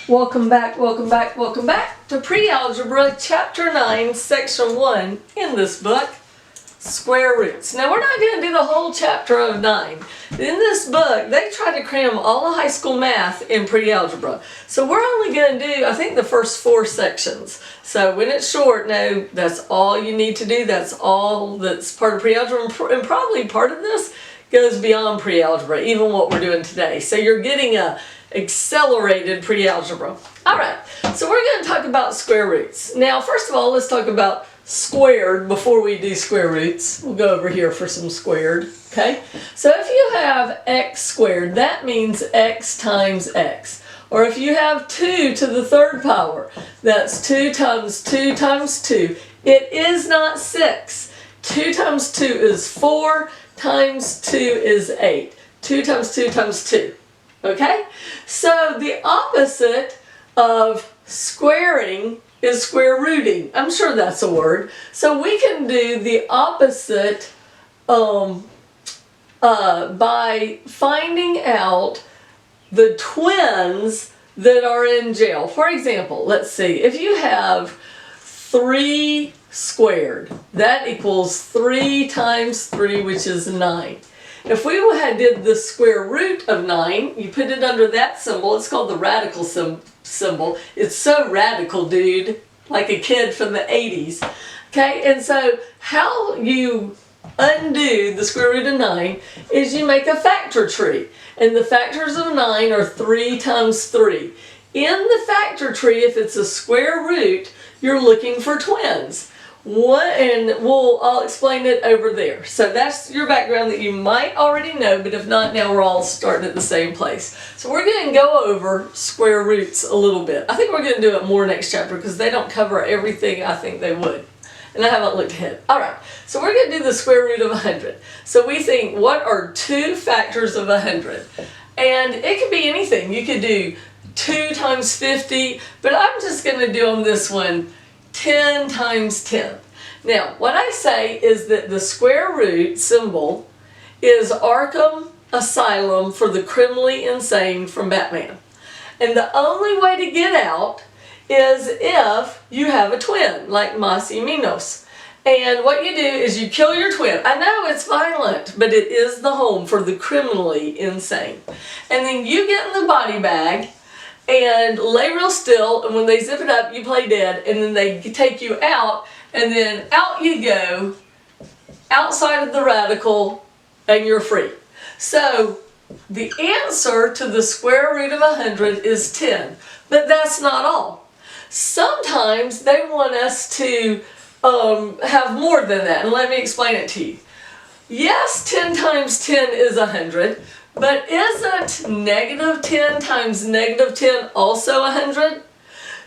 Welcome back to Pre-Algebra Chapter 9, Section 1 in this book, Square Roots. Now we're not going to do the whole chapter of 9. In this book, they try to cram all the high school math in Pre-Algebra. So we're only going to do, I think, the first 4 sections. So when it's short, no, that's all you need to do. That's all that's part of Pre-Algebra. And probably part of this goes beyond Pre-Algebra, even what we're doing today. So you're getting a accelerated pre-algebra. Alright, so we're going to talk about square roots. Now, first of all, let's talk about squared before we do square roots. We'll go over here for some squared, okay? So if you have x squared, that means x times x. Or if you have 2 to the 3rd power, that's 2 times 2 times 2. It is not 6. 2 times 2 is 4, times 2 is 8. 2 times 2 times 2. Okay? So the opposite of squaring is square rooting. I'm sure that's a word. So we can do the opposite by finding out the twins that are in jail. For example, let's see. If you have 3 squared, that equals 3 times 3, which is 9. If we did the square root of 9, you put it under that symbol. It's called the radical symbol. It's so radical, dude, like a kid from the 80s. Okay, and so how you undo the square root of 9 is you make a factor tree. And the factors of 9 are 3 times 3. In the factor tree, if it's a square root, you're looking for twins. I'll explain it over there. So that's your background that you might already know, but if not, now we're all starting at the same place. So we're going to go over square roots a little bit. I think we're going to do it more next chapter because they don't cover everything I think they would. And I haven't looked ahead. Alright, so we're going to do the square root of 100. So we think, what are 2 factors of 100? And it could be anything. You could do 2 times 50, but I'm just going to do on this one 10 times 10. Now, what I say is that the square root symbol is Arkham Asylum for the criminally insane from Batman. And the only way to get out is if you have a twin, like Mas y Minos. And what you do is you kill your twin. I know it's violent, but it is the home for the criminally insane. And then you get in the body bag and lay real still, and when they zip it up, you play dead, and then they take you out, and then out you go, outside of the radical, and you're free. So, the answer to the square root of 100 is 10, but that's not all. Sometimes they want us to have more than that, and let me explain it to you. Yes, 10 times 10 is 100, but isn't negative 10 times negative 10 also 100?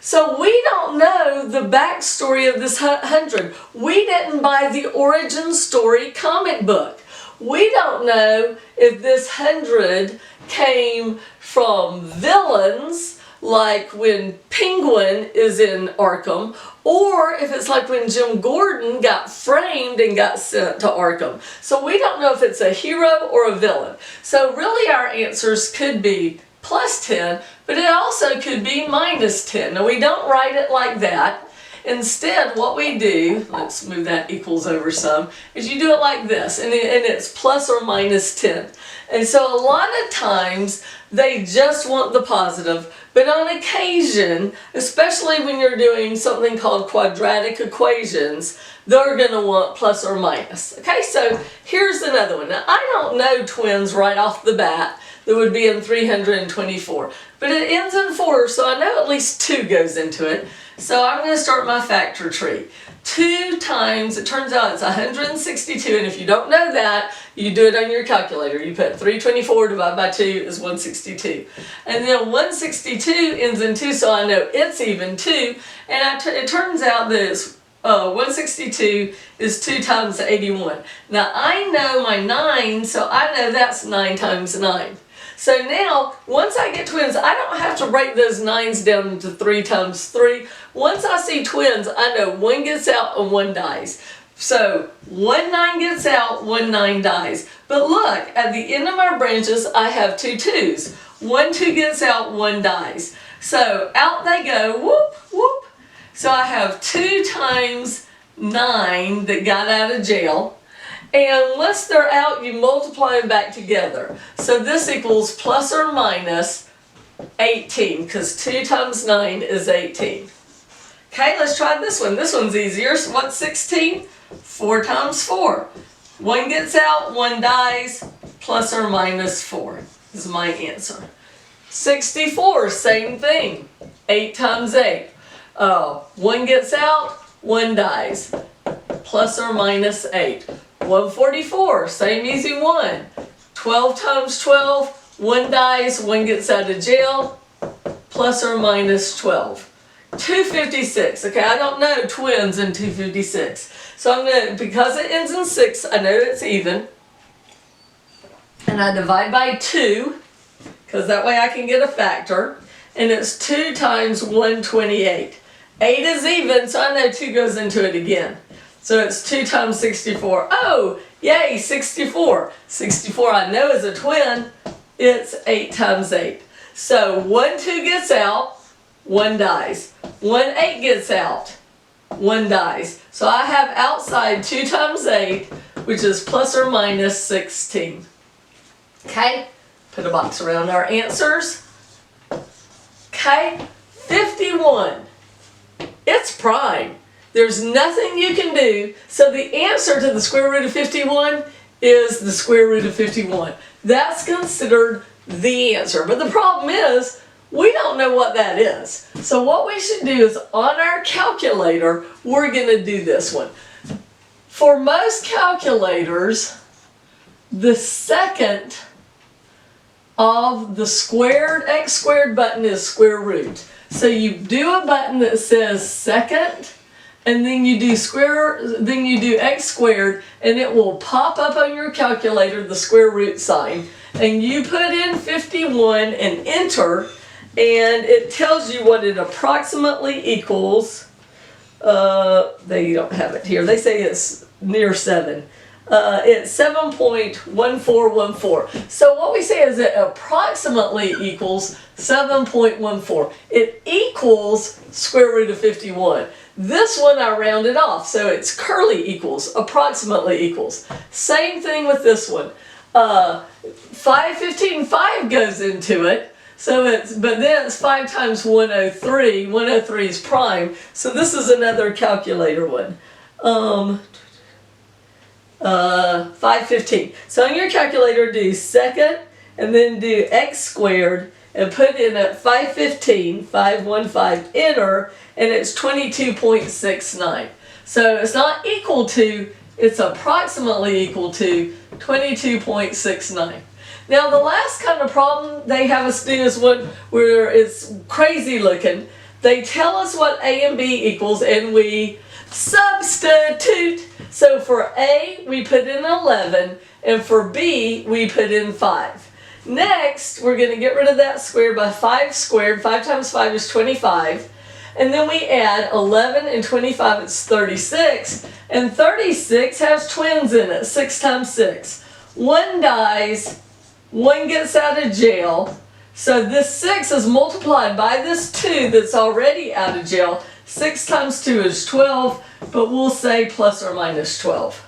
So we don't know the backstory of this 100. We didn't buy the origin story comic book. We don't know if this 100 came from villains, like when Penguin is in Arkham, or if it's like when Jim Gordon got framed and got sent to Arkham. So we don't know if it's a hero or a villain. So really our answers could be plus 10, but it also could be minus 10. Now we don't write it like that. Instead, what we do, let's move that equals over some, is you do it like this, and it's plus or minus 10. And so a lot of times, they just want the positive, but on occasion, especially when you're doing something called quadratic equations, they're going to want plus or minus. Okay, so here's another one. Now, I don't know twins right off the bat that would be in 324, but it ends in 4, so I know at least 2 goes into it. So I'm going to start my factor tree. 2 times, it turns out it's 162, and if you don't know that, you do it on your calculator. You put 324 divided by 2 is 162. And then 162 ends in 2, so I know it's even 2, and it turns out that it's 162 is 2 times 81. Now I know my 9, so I know that's 9 times 9. So now, once I get twins, I don't have to break those 9s down into 3 times 3. Once I see twins, I know 1 gets out and 1 dies. So, 1 9 gets out, 1 9 dies. But look, at the end of my branches, I have 2 2s. 1 2 gets out, 1 dies. So out they go, whoop, whoop. So I have 2 times 9 that got out of jail. And once they're out, you multiply them back together. So this equals plus or minus 18, because 2 times 9 is 18. Okay, let's try this one. This one's easier. So what's 16? 4 times 4. 1 gets out, 1 dies, plus or minus 4 is my answer. 64, same thing. 8 times 8. 1 gets out, 1 dies, plus or minus 8. 144, same easy one. 12 times 12, 1 dies, 1 gets out of jail, plus or minus 12. 256, okay, I don't know twins in 256. So I'm going to, because it ends in 6, I know it's even. And I divide by 2, because that way I can get a factor. And it's 2 times 128. 8 is even, so I know 2 goes into it again. So it's 2 times 64. Oh, yay, 64. 64 I know is a twin. It's 8 times 8. So 1 2 gets out, 1 dies. 1 8 gets out, 1 dies. So I have outside 2 times 8, which is plus or minus 16. Okay, put a box around our answers. Okay, 51. It's prime. There's nothing you can do. So the answer to the square root of 51 is the square root of 51. That's considered the answer. But the problem is, we don't know what that is. So what we should do is on our calculator, we're going to do this one. For most calculators, the second of the squared x squared button is square root. So you do a button that says second, and then you do x squared, and it will pop up on your calculator the square root sign. And you put in 51 and enter, and it tells you what it approximately equals. They don't have it here. They say it's near 7. It's 7.1414. So what we say is it approximately equals 7.14. It equals square root of 51. This one I rounded off, so it's curly equals, approximately equals. Same thing with this one. 515, 5 goes into it. So but then it's 5 times 103. 103 is prime. So this is another calculator one. 515. So on your calculator, do second, and then do x squared, and put in at 515, 515, enter, and it's 22.69. So it's not equal to, it's approximately equal to 22.69. Now the last kind of problem they have us do is one where it's crazy looking. They tell us what A and B equals, and we substitute. So for A, we put in 11, and for B, we put in 5. Next, we're going to get rid of that squared by 5 squared. 5 times 5 is 25. And then we add 11 and 25, it's 36. And 36 has twins in it, 6 times 6. 1 dies, 1 gets out of jail. So this 6 is multiplied by this 2 that's already out of jail. 6 times 2 is 12, but we'll say plus or minus 12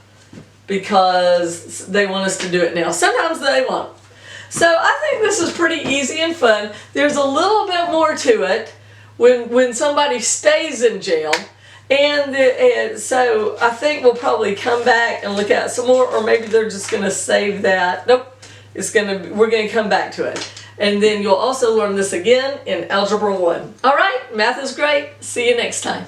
because they want us to do it now. Sometimes they won't. So I think this is pretty easy and fun. There's a little bit more to it when somebody stays in jail. And so I think we'll probably come back and look at some more, or maybe they're just going to save that. Nope, we're going to come back to it. And then you'll also learn this again in Algebra 1. All right, math is great. See you next time.